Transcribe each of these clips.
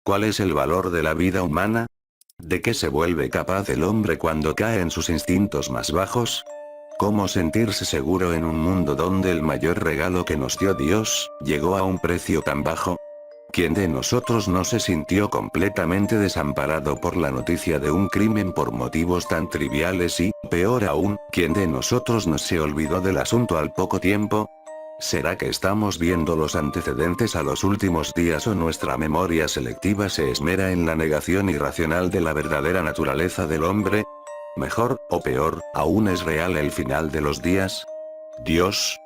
¿Cuál es el valor de la vida humana? ¿De qué se vuelve capaz el hombre cuando cae en sus instintos más bajos? ¿Cómo sentirse seguro en un mundo donde el mayor regalo que nos dio Dios, llegó a un precio tan bajo? ¿Quién de nosotros no se sintió completamente desamparado por la noticia de un crimen por motivos tan triviales y, peor aún, quién de nosotros no se olvidó del asunto al poco tiempo? ¿Será que estamos viendo los antecedentes a los últimos días o nuestra memoria selectiva se esmera en la negación irracional de la verdadera naturaleza del hombre? Mejor, o peor, ¿aún es real el final de los días? Dios.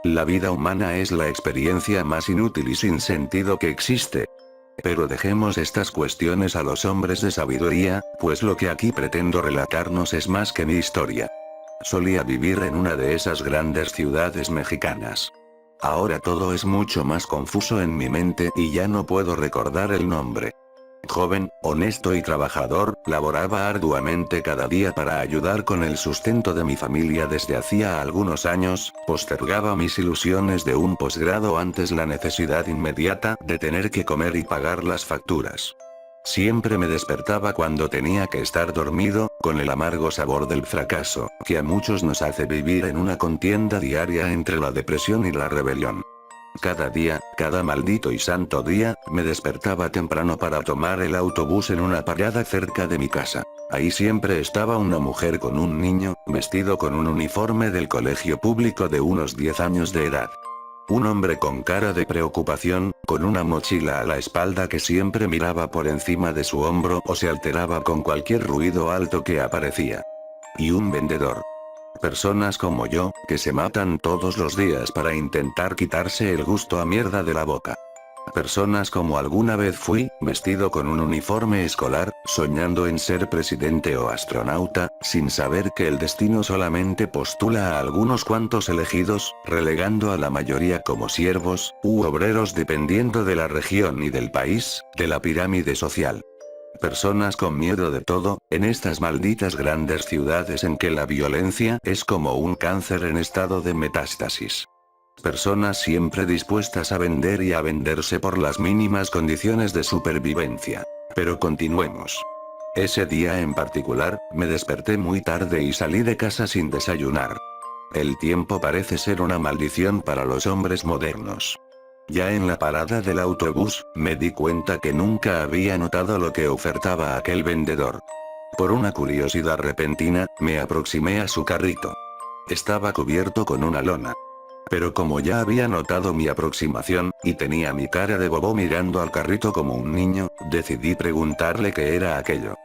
La vida humana es la experiencia más inútil y sin sentido que existe. Pero dejemos estas cuestiones a los hombres de sabiduría, pues lo que aquí pretendo relatarnos es más que mi historia. Solía vivir en una de esas grandes ciudades mexicanas. Ahora todo es mucho más confuso en mi mente y ya no puedo recordar el nombre. Joven, honesto y trabajador, laboraba arduamente cada día para ayudar con el sustento de mi familia desde hacía algunos años, postergaba mis ilusiones de un posgrado antes la necesidad inmediata de tener que comer y pagar las facturas. Siempre me despertaba cuando tenía que estar dormido, con el amargo sabor del fracaso, que a muchos nos hace vivir en una contienda diaria entre la depresión y la rebelión. Cada día, cada maldito y santo día, me despertaba temprano para tomar el autobús en una parada cerca de mi casa. Ahí siempre estaba una mujer con un niño, vestido con un uniforme del colegio público de unos 10 años de edad. Un hombre con cara de preocupación, con una mochila a la espalda que siempre miraba por encima de su hombro o se alteraba con cualquier ruido alto que aparecía. Y un vendedor. Personas como yo, que se matan todos los días para intentar quitarse el gusto a mierda de la boca. Personas como alguna vez fui, vestido con un uniforme escolar, soñando en ser presidente o astronauta, sin saber que el destino solamente postula a algunos cuantos elegidos, relegando a la mayoría como siervos, u obreros dependiendo de la región y del país, de la pirámide social. Personas con miedo de todo, en estas malditas grandes ciudades en que la violencia es como un cáncer en estado de metástasis. Personas siempre dispuestas a vender y a venderse por las mínimas condiciones de supervivencia. Pero continuemos. Ese día en particular, me desperté muy tarde y salí de casa sin desayunar. El tiempo parece ser una maldición para los hombres modernos. Ya en la parada del autobús, me di cuenta que nunca había notado lo que ofertaba aquel vendedor. Por una curiosidad repentina, me aproximé a su carrito. Estaba cubierto con una lona. Pero como ya había notado mi aproximación, y tenía mi cara de bobo mirando al carrito como un niño, decidí preguntarle qué era aquello.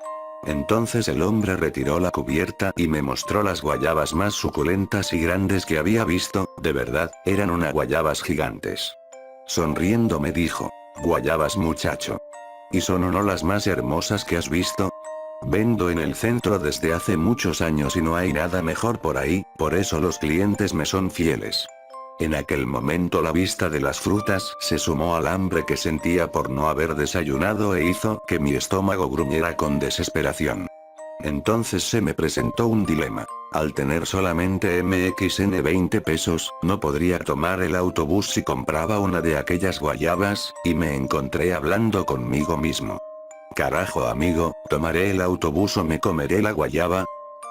Entonces el hombre retiró la cubierta y me mostró las guayabas más suculentas y grandes que había visto, de verdad, eran unas guayabas gigantes. Sonriendo me dijo, guayabas muchacho. ¿Y son o no las más hermosas que has visto? Vendo en el centro desde hace muchos años y no hay nada mejor por ahí, por eso los clientes me son fieles. En aquel momento la vista de las frutas se sumó al hambre que sentía por no haber desayunado e hizo que mi estómago gruñera con desesperación. Entonces se me presentó un dilema. Al tener solamente MXN 20 pesos, no podría tomar el autobús si compraba una de aquellas guayabas, y me encontré hablando conmigo mismo. Carajo amigo, ¿tomaré el autobús o me comeré la guayaba?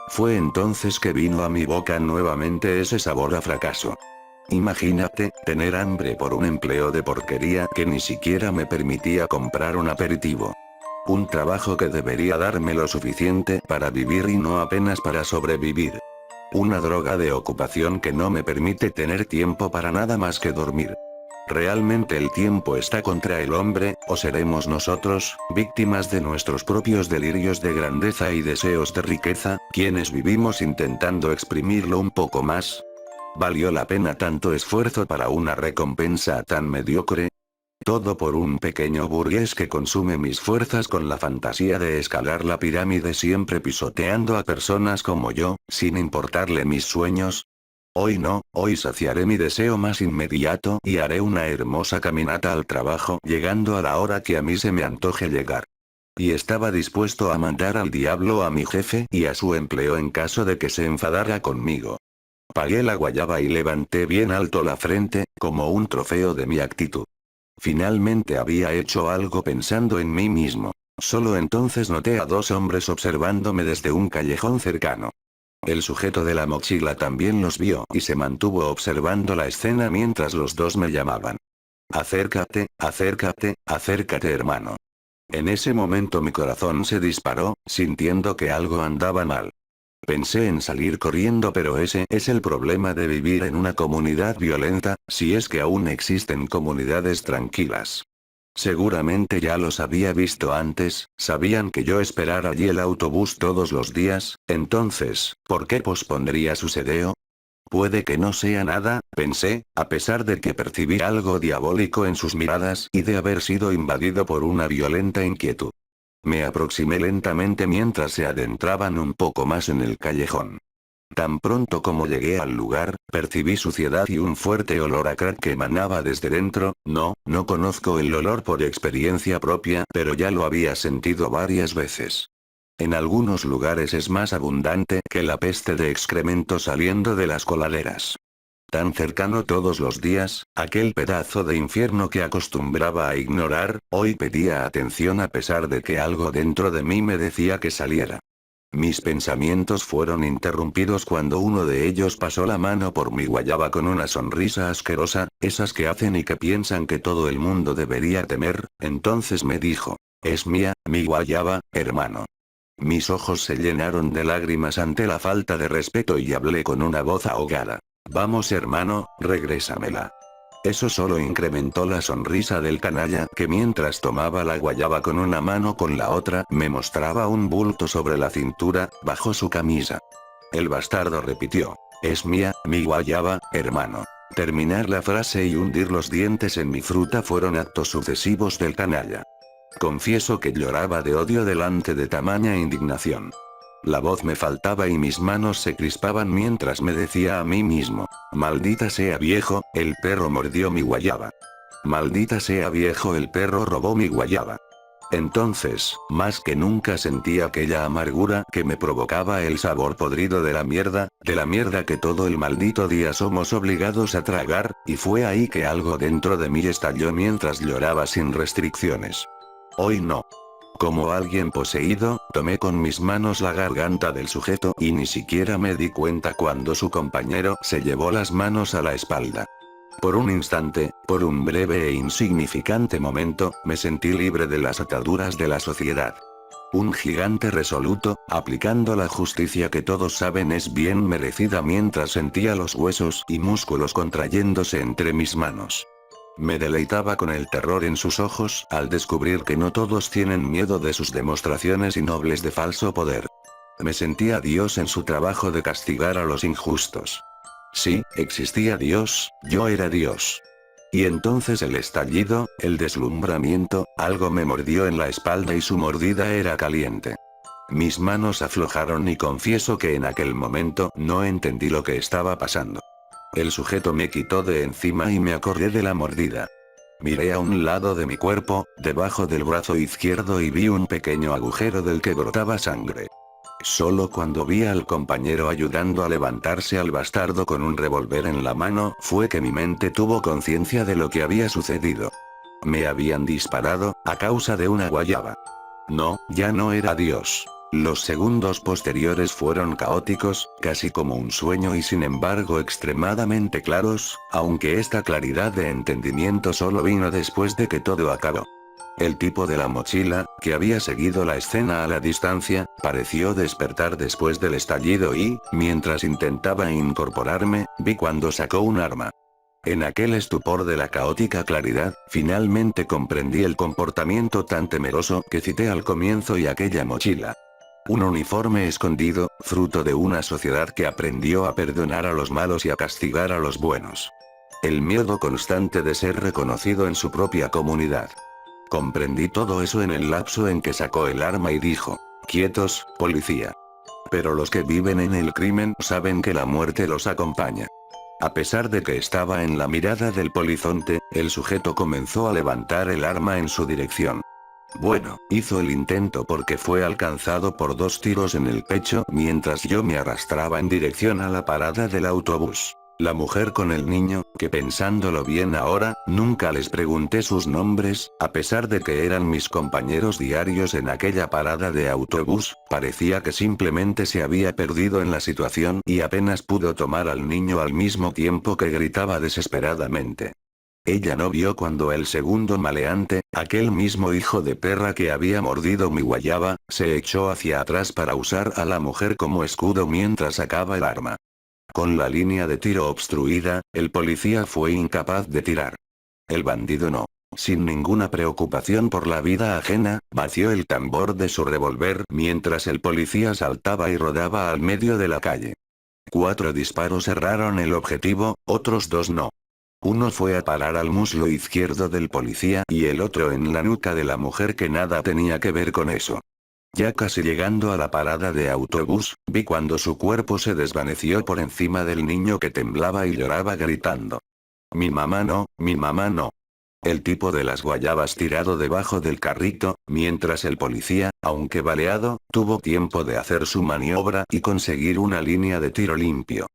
Fue entonces que vino a mi boca nuevamente ese sabor a fracaso. Imagínate, tener hambre por un empleo de porquería que ni siquiera me permitía comprar un aperitivo. Un trabajo que debería darme lo suficiente para vivir y no apenas para sobrevivir. Una droga de ocupación que no me permite tener tiempo para nada más que dormir. ¿Realmente el tiempo está contra el hombre, o seremos nosotros, víctimas de nuestros propios delirios de grandeza y deseos de riqueza, quienes vivimos intentando exprimirlo un poco más? ¿Valió la pena tanto esfuerzo para una recompensa tan mediocre? Todo por un pequeño burgués que consume mis fuerzas con la fantasía de escalar la pirámide siempre pisoteando a personas como yo, sin importarle mis sueños. Hoy no, hoy saciaré mi deseo más inmediato y haré una hermosa caminata al trabajo llegando a la hora que a mí se me antoje llegar. Y estaba dispuesto a mandar al diablo a mi jefe y a su empleo en caso de que se enfadara conmigo. Pagué la guayaba y levanté bien alto la frente, como un trofeo de mi actitud. Finalmente había hecho algo pensando en mí mismo. Solo entonces noté a dos hombres observándome desde un callejón cercano. El sujeto de la mochila también los vio y se mantuvo observando la escena mientras los dos me llamaban. Acércate, acércate, acércate hermano. En ese momento mi corazón se disparó, sintiendo que algo andaba mal. Pensé en salir corriendo, pero ese es el problema de vivir en una comunidad violenta, si es que aún existen comunidades tranquilas. Seguramente ya los había visto antes, sabían que yo esperara allí el autobús todos los días, entonces, ¿por qué pospondría su sedeo? Puede que no sea nada, pensé, a pesar de que percibí algo diabólico en sus miradas y de haber sido invadido por una violenta inquietud. Me aproximé lentamente mientras se adentraban un poco más en el callejón. Tan pronto como llegué al lugar, percibí suciedad y un fuerte olor a crack que emanaba desde dentro. No conozco el olor por experiencia propia, pero ya lo había sentido varias veces. En algunos lugares es más abundante que la peste de excremento saliendo de las coladeras. Tan cercano todos los días, aquel pedazo de infierno que acostumbraba a ignorar, hoy pedía atención a pesar de que algo dentro de mí me decía que saliera. Mis pensamientos fueron interrumpidos cuando uno de ellos pasó la mano por mi guayaba con una sonrisa asquerosa, esas que hacen y que piensan que todo el mundo debería temer. Entonces me dijo: es mía, mi guayaba, hermano. Mis ojos se llenaron de lágrimas ante la falta de respeto y hablé con una voz ahogada: vamos hermano, regrésamela. Eso solo incrementó la sonrisa del canalla que mientras tomaba la guayaba con una mano con la otra me mostraba un bulto sobre la cintura, bajo su camisa. El bastardo repitió: es mía, mi guayaba, hermano. Terminar la frase y hundir los dientes en mi fruta fueron actos sucesivos del canalla. Confieso que lloraba de odio delante de tamaña indignación. La voz me faltaba y mis manos se crispaban mientras me decía a mí mismo: maldita sea viejo, el perro mordió mi guayaba. Maldita sea viejo, el perro robó mi guayaba. Entonces, más que nunca sentí aquella amargura que me provocaba el sabor podrido de la mierda que todo el maldito día somos obligados a tragar, y fue ahí que algo dentro de mí estalló mientras lloraba sin restricciones. Hoy no. Como alguien poseído, tomé con mis manos la garganta del sujeto y ni siquiera me di cuenta cuando su compañero se llevó las manos a la espalda. Por un instante, por un breve e insignificante momento, me sentí libre de las ataduras de la sociedad. Un gigante resoluto, aplicando la justicia que todos saben es bien merecida mientras sentía los huesos y músculos contrayéndose entre mis manos. Me deleitaba con el terror en sus ojos al descubrir que no todos tienen miedo de sus demostraciones innobles de falso poder. Me sentía Dios en su trabajo de castigar a los injustos. Sí, existía Dios, yo era Dios. Y entonces el estallido, el deslumbramiento, algo me mordió en la espalda y su mordida era caliente. Mis manos aflojaron y confieso que en aquel momento no entendí lo que estaba pasando. El sujeto me quitó de encima y me acordé de la mordida. Miré a un lado de mi cuerpo, debajo del brazo izquierdo, y vi un pequeño agujero del que brotaba sangre. Solo cuando vi al compañero ayudando a levantarse al bastardo con un revólver en la mano fue que mi mente tuvo conciencia de lo que había sucedido. Me habían disparado, a causa de una guayaba. No, ya no era Dios. Los segundos posteriores fueron caóticos, casi como un sueño y sin embargo extremadamente claros, aunque esta claridad de entendimiento solo vino después de que todo acabó. El tipo de la mochila, que había seguido la escena a la distancia, pareció despertar después del estallido y, mientras intentaba incorporarme, vi cuando sacó un arma. En aquel estupor de la caótica claridad, finalmente comprendí el comportamiento tan temeroso que cité al comienzo y aquella mochila. Un uniforme escondido, fruto de una sociedad que aprendió a perdonar a los malos y a castigar a los buenos. El miedo constante de ser reconocido en su propia comunidad. Comprendí todo eso en el lapso en que sacó el arma y dijo: quietos, policía. Pero los que viven en el crimen saben que la muerte los acompaña. A pesar de que estaba en la mirada del polizonte, el sujeto comenzó a levantar el arma en su dirección. Bueno, hizo el intento porque fue alcanzado por 2 tiros en el pecho mientras yo me arrastraba en dirección a la parada del autobús. La mujer con el niño, que pensándolo bien ahora, nunca les pregunté sus nombres, a pesar de que eran mis compañeros diarios en aquella parada de autobús, parecía que simplemente se había perdido en la situación y apenas pudo tomar al niño al mismo tiempo que gritaba desesperadamente. Ella no vio cuando el segundo maleante, aquel mismo hijo de perra que había mordido mi guayaba, se echó hacia atrás para usar a la mujer como escudo mientras sacaba el arma. Con la línea de tiro obstruida, el policía fue incapaz de tirar. El bandido no. Sin ninguna preocupación por la vida ajena, vació el tambor de su revólver mientras el policía saltaba y rodaba al medio de la calle. 4 disparos erraron el objetivo, otros 2 no. Uno fue a parar al muslo izquierdo del policía y el otro en la nuca de la mujer que nada tenía que ver con eso. Ya casi llegando a la parada de autobús, vi cuando su cuerpo se desvaneció por encima del niño que temblaba y lloraba gritando. Mi mamá no, mi mamá no. El tipo de las guayabas tirado debajo del carrito, mientras el policía, aunque baleado, tuvo tiempo de hacer su maniobra y conseguir una línea de tiro limpio.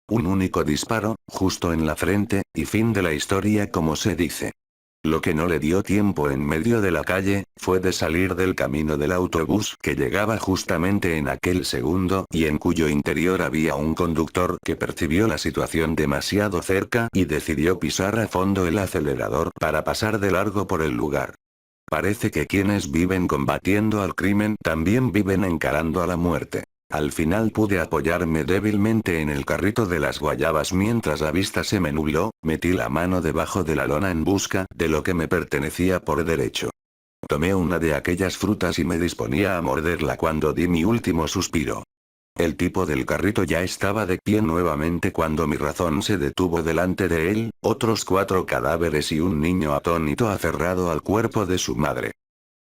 Un único disparo, justo en la frente, y fin de la historia como se dice. Lo que no le dio tiempo en medio de la calle, fue de salir del camino del autobús que llegaba justamente en aquel segundo y en cuyo interior había un conductor que percibió la situación demasiado cerca y decidió pisar a fondo el acelerador para pasar de largo por el lugar. Parece que quienes viven combatiendo al crimen también viven encarando a la muerte. Al final pude apoyarme débilmente en el carrito de las guayabas mientras la vista se me nubló, metí la mano debajo de la lona en busca de lo que me pertenecía por derecho. Tomé una de aquellas frutas y me disponía a morderla cuando di mi último suspiro. El tipo del carrito ya estaba de pie nuevamente cuando mi razón se detuvo delante de él, otros 4 cadáveres y un niño atónito aferrado al cuerpo de su madre.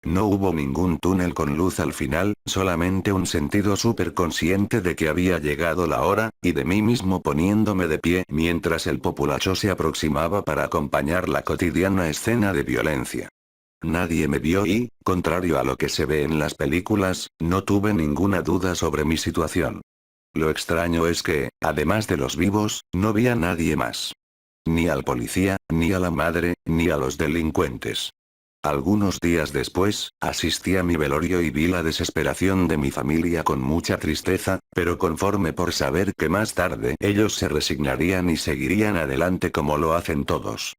No hubo ningún túnel con luz al final, solamente un sentido súper consciente de que había llegado la hora, y de mí mismo poniéndome de pie mientras el populacho se aproximaba para acompañar la cotidiana escena de violencia. Nadie me vio y, contrario a lo que se ve en las películas, no tuve ninguna duda sobre mi situación. Lo extraño es que, además de los vivos, no vi a nadie más. Ni al policía, ni a la madre, ni a los delincuentes. Algunos días después, asistí a mi velorio y vi la desesperación de mi familia con mucha tristeza, pero conforme por saber que más tarde ellos se resignarían y seguirían adelante como lo hacen todos.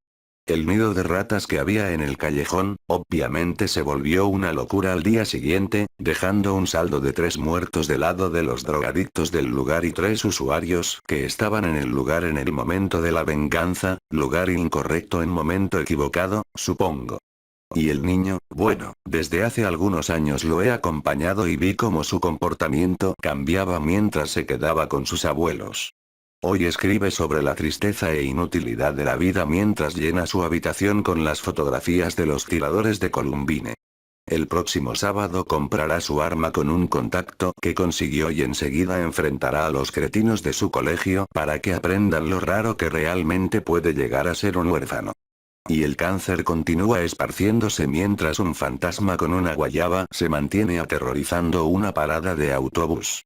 El nido de ratas que había en el callejón, obviamente se volvió una locura al día siguiente, dejando un saldo de 3 muertos del lado de los drogadictos del lugar y 3 usuarios que estaban en el lugar en el momento de la venganza, lugar incorrecto en momento equivocado, supongo. Y el niño, bueno, desde hace algunos años lo he acompañado y vi cómo su comportamiento cambiaba mientras se quedaba con sus abuelos. Hoy escribe sobre la tristeza e inutilidad de la vida mientras llena su habitación con las fotografías de los tiradores de Columbine. El próximo sábado comprará su arma con un contacto que consiguió y enseguida enfrentará a los cretinos de su colegio para que aprendan lo raro que realmente puede llegar a ser un huérfano. Y el cáncer continúa esparciéndose mientras un fantasma con una guayaba se mantiene aterrorizando una parada de autobús.